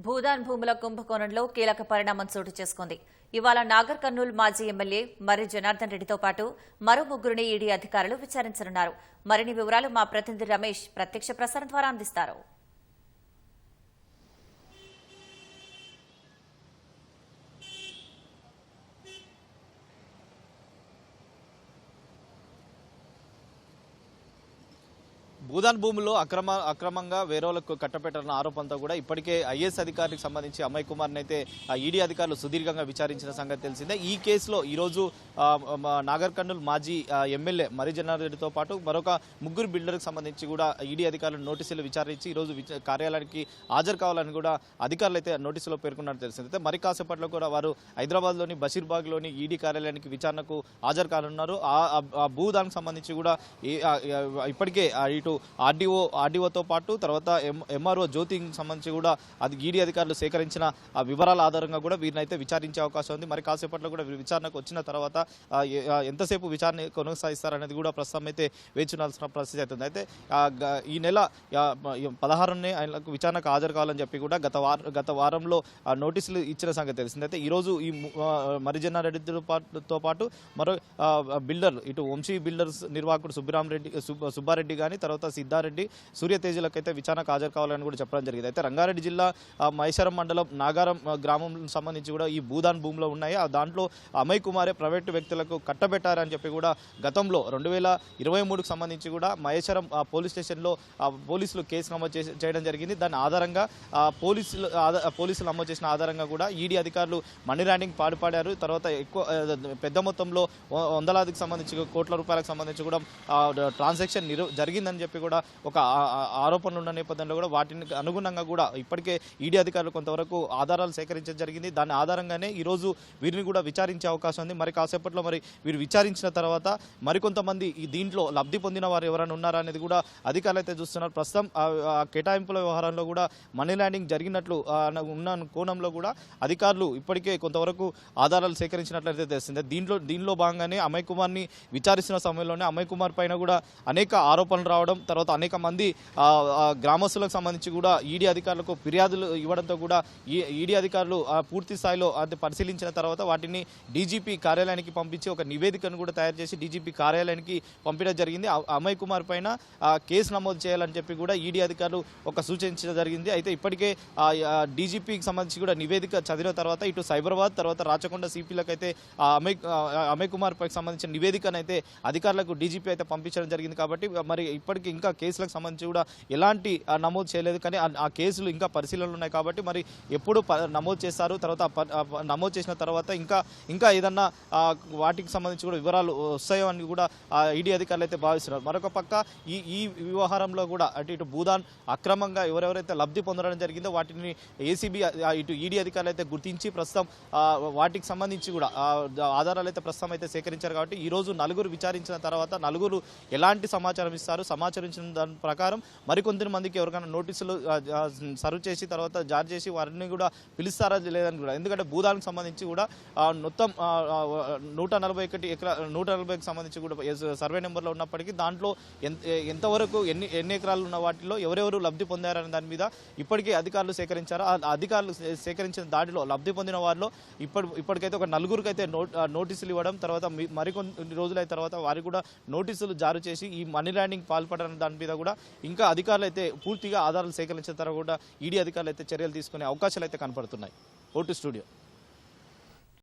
భూదాన్ భూముల కుంభకోణంలో కీలక పరిణామం చోటు చేసుకుంది. ఇవాళ నాగర్ కర్నూల్ మాజీ ఎమ్మెల్యే మర్రి జనార్దన్ రెడ్డితో పాటు మరో ముగ్గురిని ఈడీ అధికారులు విచారించనున్నారు. మరిన్ని వివరాలు మా ప్రతినిధి రమేష్ ప్రత్యక్ష ప్రసారం ద్వారా అందిస్తారు. భూదాన్ భూముల్లో అక్రమంగా వేరేలకు కట్టపెట్టాలన్న ఆరోపణతో కూడా ఇప్పటికే ఐఏఎస్ అధికారికి సంబంధించి అమయ్ కుమార్ని అయితే ఈడీ అధికారులు సుదీర్ఘంగా విచారించిన సంగతి తెలిసిందే. ఈ కేసులో ఈరోజు నాగర్ కర్నూల్ మాజీ ఎమ్మెల్యే మర్రి జనార్దన్ రెడ్డితో పాటు మరొక ముగ్గురు బిల్డర్కి సంబంధించి కూడా ఈడీ అధికారులు నోటీసులు విచారించి ఈరోజు కార్యాలయానికి హాజరు కావాలని కూడా అధికారులు అయితే నోటీసులో పేర్కొన్నట్టు తెలిసింది. అయితే మరి కాసేపట్లో కూడా వారు హైదరాబాద్లోని బషీర్బాగ్లోని ఈడీ కార్యాలయానికి విచారణకు హాజరు కానున్నారు. ఆ భూదానికి సంబంధించి కూడా ఇప్పటికే ఇటు ఆర్డీఓతో పాటు తర్వాత ఎంఆర్ఓ జ్యోతికి సంబంధించి కూడా అది ఈడీ అధికారులు సేకరించిన వివరాల ఆధారంగా కూడా వీరిని అయితే విచారించే అవకాశం ఉంది. మరి కాసేపట్లో కూడా విచారణకు వచ్చిన తర్వాత ఎంతసేపు విచారణ కొనసాగిస్తారనేది కూడా ప్రస్తుతం అయితే వేచి ఉండాల్సిన పరిస్థితి అవుతుంది. అయితే ఈ నెల 16నే ఆయనకు విచారణకు హాజరు కావాలని చెప్పి కూడా గత వారంలో నోటీసులు ఇచ్చిన సంగతి తెలిసింది. అయితే ఈరోజు ఈ మర్రి జనార్దన్ రెడ్డితో పాటు మరో బిల్డర్ ఇటు వంశీ బిల్డర్స్ నిర్వాహకుడు సుబ్బారెడ్డి కానీ తర్వాత సిద్ధారెడ్డి సూర్యతేజలకు అయితే విచారణకు హాజరు కావాలని కూడా చెప్పడం జరిగింది. అయితే రంగారెడ్డి జిల్లా మైసరం మండలం నాగారం గ్రామం సంబంధించి కూడా ఈ భూదాన్ భూములు ఉన్నాయి. దాంట్లో అమయ్ కుమారే ప్రైవేటు వ్యక్తులకు కట్టబెట్టారని చెప్పి కూడా గతంలో 2023కు సంబంధించి కూడా మహేశ్వరం పోలీస్ స్టేషన్లో పోలీసులు కేసు నమోదు చేయడం జరిగింది. దాని ఆధారంగా పోలీసులు నమోదు చేసిన ఆధారంగా కూడా ఈడీ అధికారులు మనీ ల్యాండింగ్ పాడుపడారు. తర్వాత పెద్ద మొత్తంలో వందలాదికి సంబంధించి కోట్ల రూపాయలకు సంబంధించి కూడా ట్రాన్సాక్షన్ జరిగిందని చెప్పి కూడా ఒక ఆరోపణలు ఉన్న నేపథ్యంలో కూడా వాటిని అనుగుణంగా కూడా ఇప్పటికే ఈడీ అధికారులు కొంతవరకు ఆధారాలు సేకరించడం జరిగింది. దాని ఆధారంగానే ఈరోజు వీరిని కూడా విచారించే అవకాశం ఉంది. మరి కాసేపట్లో వీరు విచారించిన తర్వాత మరికొంతమంది ఈ దీంట్లో లబ్ధి పొందిన వారు ఎవరైనా ఉన్నారా అనేది కూడా అధికారులు అయితే చూస్తున్నారు. ప్రస్తుతం కేటాయింపుల వ్యవహారంలో కూడా మనీ ల్యాండింగ్ జరిగినట్లు ఉన్న కోణంలో కూడా అధికారులు ఇప్పటికే కొంతవరకు ఆధారాలు సేకరించినట్లయితే తెలిసిందే. దీనిలో భాగంగానే అమయ్ కుమార్ని విచారిస్తున్న సమయంలోనే అమయ్ కుమార్ పైన కూడా అనేక ఆరోపణలు రావడం, తర్వాత అనేక మంది గ్రామస్తులకు సంబంధించి కూడా ఈడీ అధికారులకు ఫిర్యాదులు ఇవ్వడంతో కూడా ఈడీ అధికారులు పూర్తి స్థాయిలో అది పరిశీలించిన తర్వాత వాటిని డీజీపీ కార్యాలయానికి పంపించి ఒక నివేదికను కూడా తయారు చేసి డీజీపీ కార్యాలయానికి పంపించడం జరిగింది. అమయ్ కుమార్ పైన కేసు నమోదు చేయాలని చెప్పి కూడా ఈడీ అధికారులు ఒక సూచించడం జరిగింది. అయితే ఇప్పటికే డీజీపీకి సంబంధించి కూడా నివేదిక చదివిన తర్వాత ఇటు సైబరాబాద్ తర్వాత రాచకొండ సిపిలకు అయితే అమయ్ కుమార్ పైకి సంబంధించిన నివేదికను అయితే అధికారులకు డీజీపీ అయితే పంపించడం జరిగింది. కాబట్టి మరి ఇప్పటికీ ఇంకా కేసులకు సంబంధించి కూడా ఎలాంటి నమోదు చేయలేదు. కానీ ఆ కేసులు ఇంకా పరిశీలనలు ఉన్నాయి. కాబట్టి మరి ఎప్పుడు నమోదు చేస్తారు, తర్వాత నమోదు చేసిన తర్వాత ఇంకా ఏదన్నా వాటికి సంబంధించి కూడా వివరాలు వస్తాయో అని కూడా ఈడీ అధికారులు అయితే భావిస్తున్నారు. మరొక పక్క ఈ వ్యవహారంలో కూడా ఇటు భూదాన్ అక్రమంగా ఎవరెవరైతే లబ్ధి పొందడం జరిగిందో వాటిని ఏసీబీ ఇటు ఈడీ అధికారులు అయితే గుర్తించి ప్రస్తుతం వాటికి సంబంధించి కూడా ఆధారాలు అయితే ప్రస్తుతం అయితే సేకరించారు. కాబట్టి ఈరోజు నలుగురు విచారించిన తర్వాత నలుగురు ఎలాంటి సమాచారం ఇస్తారు, సమాచారించిన దాని ప్రకారం మరికొంత మందికి ఎవరికైనా నోటీసులు సర్వ్ చేసి తర్వాత జారీ చేసి వారిని కూడా పిలుస్తారా లేదని కూడా. ఎందుకంటే భూదానికి సంబంధించి కూడా మొత్తం 141 సంబంధించి కూడా సర్వే నెంబర్లో ఉన్నప్పటికీ దాంట్లో ఎంతవరకు ఎన్ని ఎకరాలు ఉన్న వాటిలో ఎవరెవరు లబ్ధి పొందారనే దాని మీద ఇప్పటికే అధికారులు సేకరించారు. ఆ అధికారులు సేకరించిన దాడిలో లబ్ధి పొందిన వారిలో ఇప్పటికైతే ఒక నలుగురికి అయితే నోటీసులు ఇవ్వడం, తర్వాత మరికొన్ని రోజులైన తర్వాత వారికి కూడా నోటీసులు జారీ చేసి ఈ మనీ ల్యాండింగ్ పాల్పడని దాని మీద కూడా ఇంకా అధికారులు అయితే పూర్తిగా ఆధారాలు సేకరించిన తర్వాత కూడా ఈడీ అధికారులు అయితే చర్యలు తీసుకునే అవకాశాలు అయితే కనపడుతున్నాయి. Vote studio.